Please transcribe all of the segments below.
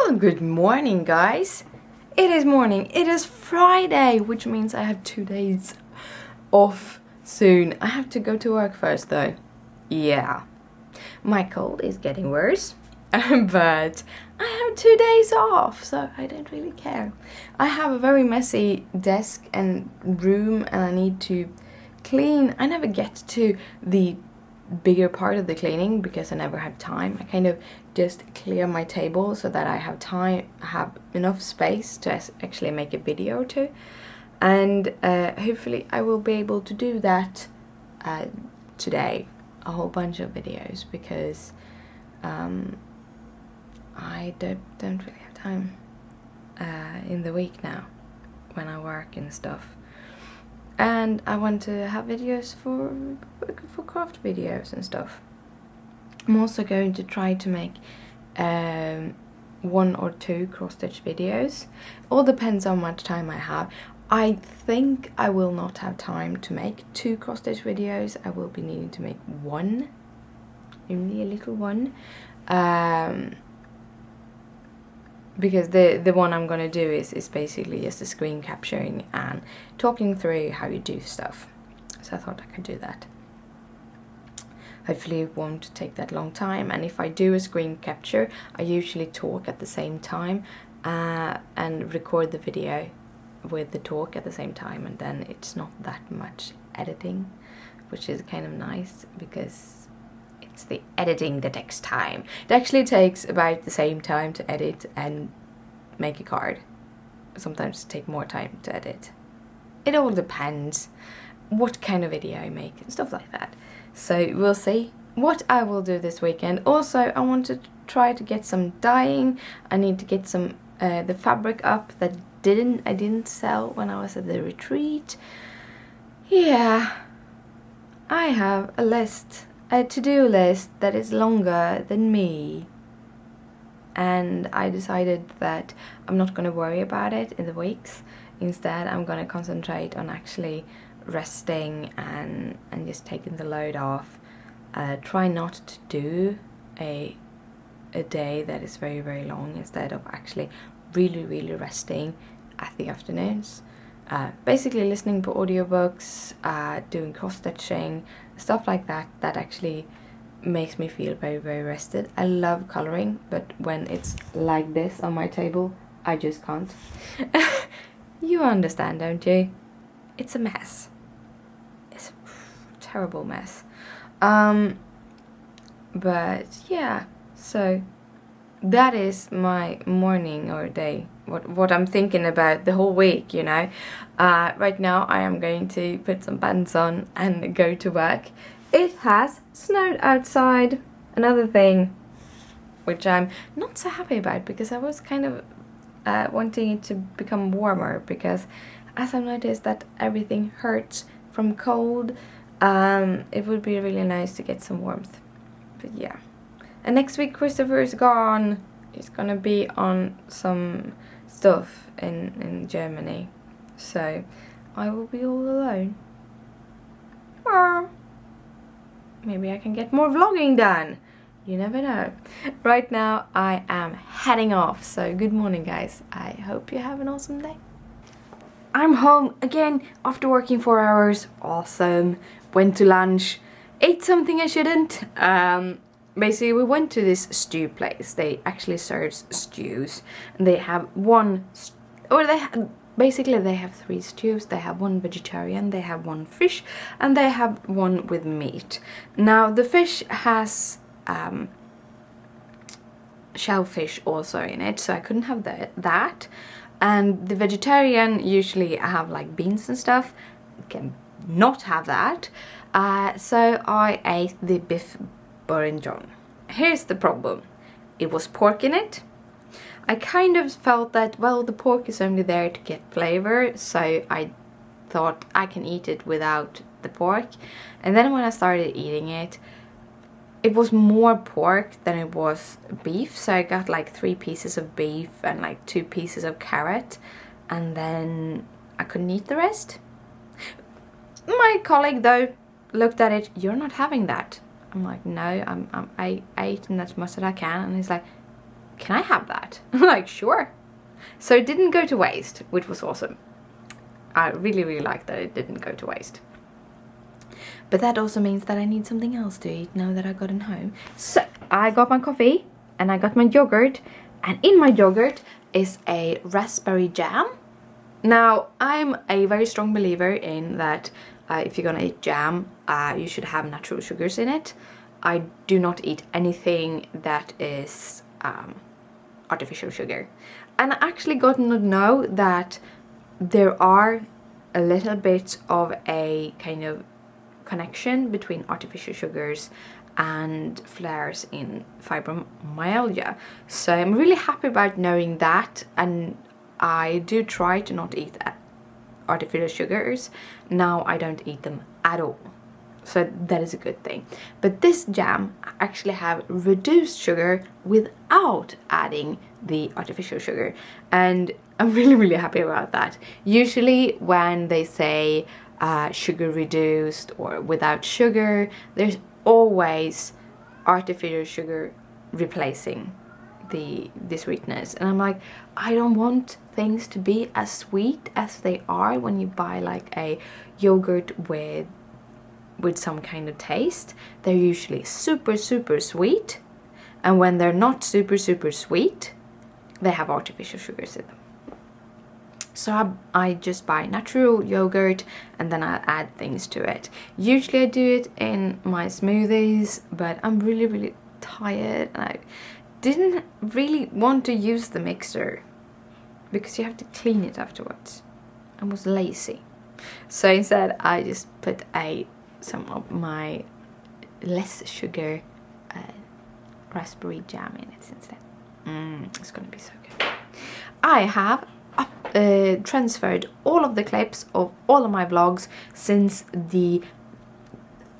Well, good morning, guys. It is morning. It is Friday, which means I have 2 days off soon. I have to go to work first, though. Yeah. My cold is getting worse, but I have 2 days off, so I don't really care. I have a very messy desk and room, and I need to clean. I never get to the bigger part of the cleaning because I never have time. I kind of just clear my table so that I have enough space to actually make a video or two, and hopefully I will be able to do that today, a whole bunch of videos, because I don't really have time in the week now when I work and stuff. And I want to have videos for craft videos and stuff. I'm also going to try to make 1 or 2 cross-stitch videos. All depends on how much time I have. I think I will not have time to make 2 cross-stitch videos. I will be needing to make 1, only a little one. Because the one I'm gonna do is basically just a screen capturing and talking through how you do stuff. So I thought I could do that. Hopefully it won't take that long time, and if I do a screen capture, I usually talk at the same time and record the video with the talk at the same time, and then it's not that much editing, which is kind of nice because it's the editing that takes time. It actually takes about the same time to edit and make a card. Sometimes it takes more time to edit. It all depends what kind of video I make and stuff like that. So we'll see what I will do this weekend. Also, I want to try to get some dyeing. I need to get some the fabric up that I didn't sell when I was at the retreat. Yeah, I have a list. A to-do list that is longer than me, and I decided that I'm not going to worry about it in the weeks. Instead, I'm going to concentrate on actually resting and just taking the load off. Try not to do a day that is very, very long, instead of actually really resting at the afternoons. Basically listening to audiobooks, doing cross-stitching, stuff like that actually makes me feel very, very rested. I love coloring, but when it's like this on my table, I just can't. You understand, don't you? It's a mess. It's a terrible mess. But yeah, so that is my morning or day, what I'm thinking about the whole week, you know. Right now I am going to put some pants on and go to work. It has snowed outside, another thing which I'm not so happy about, because I was kind of wanting it to become warmer, because as I've noticed that everything hurts from cold, it would be really nice to get some warmth. But yeah. And next week Christopher is gone. He's gonna be on some stuff in Germany, so I will be all alone. Maybe I can get more vlogging done. You never know. Right now I am heading off, so good morning, guys. I hope you have an awesome day. I'm home again after working 4 hours. Awesome. Went to lunch, ate something I shouldn't. Basically, we went to this stew place. They actually serve stews. And they have they have 3 stews. They have 1 vegetarian, they have 1 fish, and they have 1 with meat. Now, the fish has shellfish also in it, so I couldn't have that. And the vegetarian usually have like beans and stuff. Can not have that. So I ate the beef bourguignon. Here's the problem. It was pork in it. I kind of felt that, well, the pork is only there to get flavor, so I thought I can eat it without the pork. And then when I started eating it, it was more pork than it was beef, so I got like 3 pieces of beef and like 2 pieces of carrot, and then I couldn't eat the rest. My colleague though looked at it. You're not having that. I'm like, no, I ate as much as I can, and he's like, can I have that? I'm like, sure. So it didn't go to waste, which was awesome. I really, really like that it didn't go to waste. But that also means that I need something else to eat now that I gotten home. So I got my coffee and I got my yogurt, and in my yogurt is a raspberry jam. Now, I'm a very strong believer in that if you're gonna eat jam, you should have natural sugars in it. I do not eat anything that is artificial sugar. And I actually gotten to know that there are a little bit of a kind of connection between artificial sugars and flares in fibromyalgia. So I'm really happy about knowing that, and I do try to not eat artificial sugars. Now I don't eat them at all. So that is a good thing. But this jam actually have reduced sugar without adding the artificial sugar. And I'm really, really happy about that. Usually when they say sugar reduced or without sugar, there's always artificial sugar replacing the sweetness. And I'm like, I don't want things to be as sweet as they are when you buy like a yogurt with some kind of taste. They're usually super, super sweet, and when they're not super, super sweet, they have artificial sugars in them. So I just buy natural yogurt and then I add things to it. Usually I do it in my smoothies, but I'm really, really tired and I didn't really want to use the mixer because you have to clean it afterwards. I was lazy. So instead I just put some of my less sugar raspberry jam in it instead. It's gonna be so good. I have transferred all of the clips of all of my vlogs since the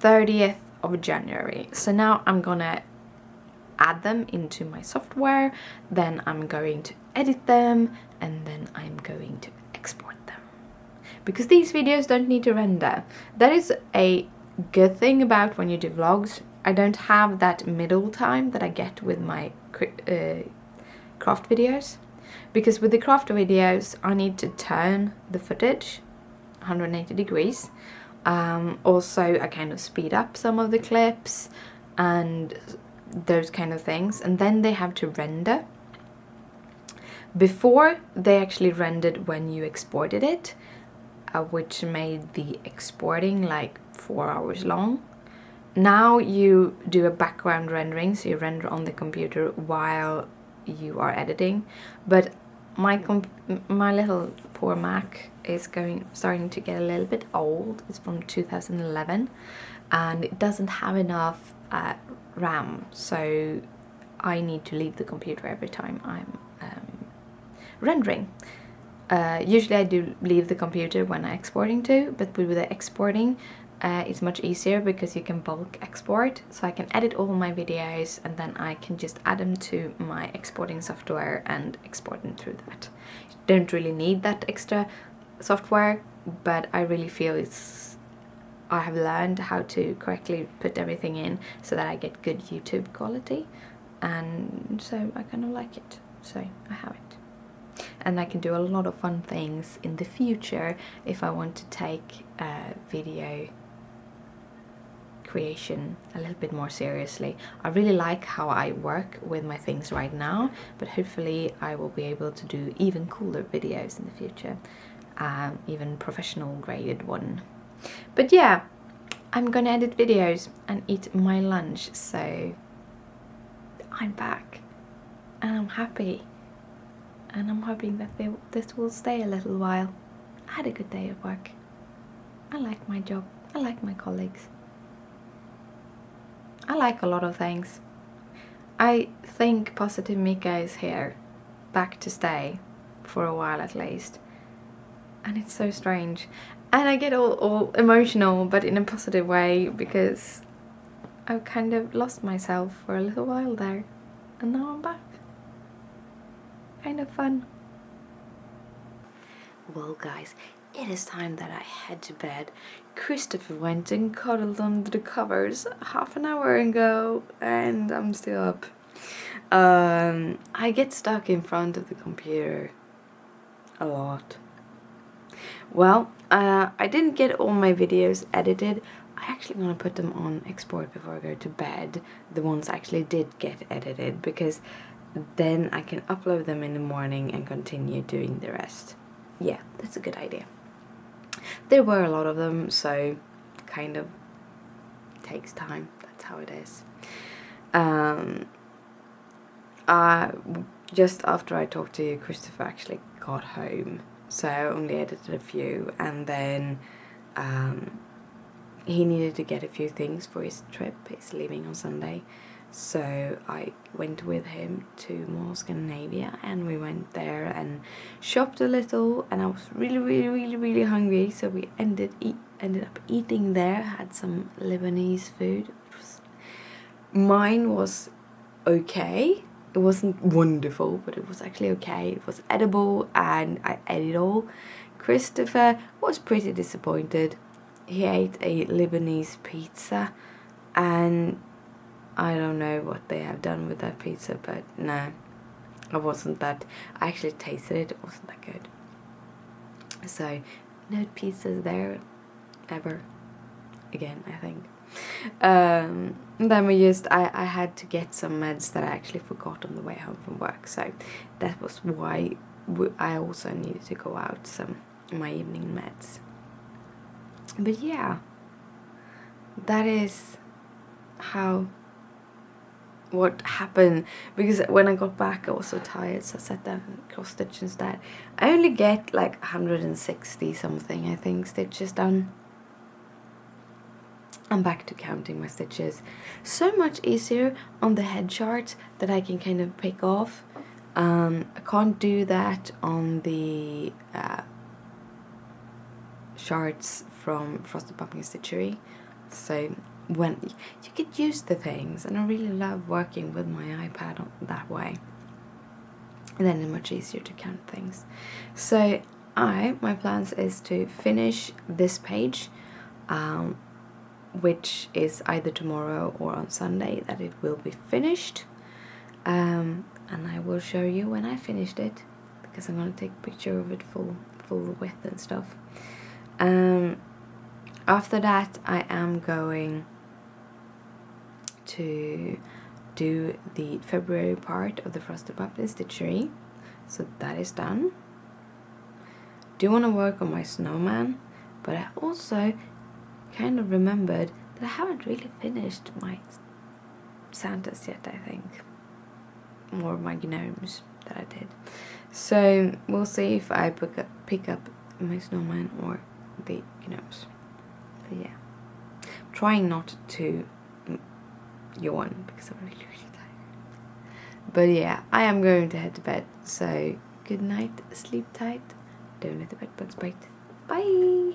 30th of January. So now I'm gonna add them into my software, then I'm going to edit them, and then I'm going to export them. Because these videos don't need to render. That is a good thing about when you do vlogs. I don't have that middle time that I get with my craft videos. Because with the craft videos, I need to turn the footage 180 degrees. Also, I kind of speed up some of the clips and those kind of things. And then they have to render. Before, they actually rendered when you exported it, which made the exporting like 4 hours long. Now you do a background rendering, so you render on the computer while you are editing. But my little poor Mac is starting to get a little bit old. It's from 2011 and it doesn't have enough RAM, so I need to leave the computer every time I'm rendering. Usually I do leave the computer when I'm exporting too, but with the exporting it's much easier because you can bulk export, so I can edit all my videos and then I can just add them to my exporting software and export them through that. You don't really need that extra software, but I really feel I have learned how to correctly put everything in so that I get good YouTube quality, and so I kind of like it, so I have it. And I can do a lot of fun things in the future if I want to take video creation a little bit more seriously. I really like how I work with my things right now, but hopefully I will be able to do even cooler videos in the future, even professional graded one. But yeah, I'm gonna edit videos and eat my lunch, so I'm back and I'm happy. And I'm hoping that this will stay a little while. I had a good day at work. I like my job. I like my colleagues. I like a lot of things. I think Positive Mika is here, back to stay, for a while at least. And it's so strange. And I get all emotional, but in a positive way, because I've kind of lost myself for a little while there. And now I'm back. Kind of fun. Well guys, it is time that I head to bed. Christopher went and cuddled under the covers half an hour ago and I'm still up. I get stuck in front of the computer a lot. Well, I didn't get all my videos edited. I actually want to put them on export before I go to bed. The ones I actually did get edited, because then I can upload them in the morning and continue doing the rest. Yeah, that's a good idea. There were a lot of them, so kind of takes time. That's how it is. Just after I talked to you, Christopher actually got home, so I only edited a few, and then he needed to get a few things for his trip. He's leaving on Sunday, so I went with him to Mall Scandinavia, and we went there and shopped a little, and I was really hungry, so we ended up eating there. Had some Lebanese food. Mine was okay. It wasn't wonderful, but it was actually okay. It was edible, and I ate it all. Christopher was pretty disappointed. He ate a Lebanese pizza, and I don't know what they have done with that pizza, but no, I actually tasted it. It wasn't that good. So, no pizzas there ever again, I think. Then I had to get some meds that I actually forgot on the way home from work, so that was why I also needed to go out my evening meds. But yeah, that is what happened, because when I got back I was so tired, so I sat down and cross stitch instead. I only get like 160 something, I think, stitches done. I'm back to counting my stitches. So much easier on the head chart that I can kind of pick off. I can't do that on the charts from Frosted Pumpkin Stitchery. So when you get used to things, and I really love working with my iPad that way. And then it's much easier to count things. So my plans is to finish this page, which is either tomorrow or on Sunday that it will be finished, and I will show you when I finished it, because I'm going to take a picture of it full width and stuff. After that I am going to do the February part of the Frosted Pumpkin Stitchery, so that is done. Do want to work on my snowman, but I also kind of remembered that I haven't really finished my Santas yet, I think, or my gnomes that I did. So we'll see if I pick up my snowman or the gnomes. But yeah, trying not to yawn because I'm really tired. But yeah, I am going to head to bed, so good night, sleep tight, don't let the bed bugs bite. Bye!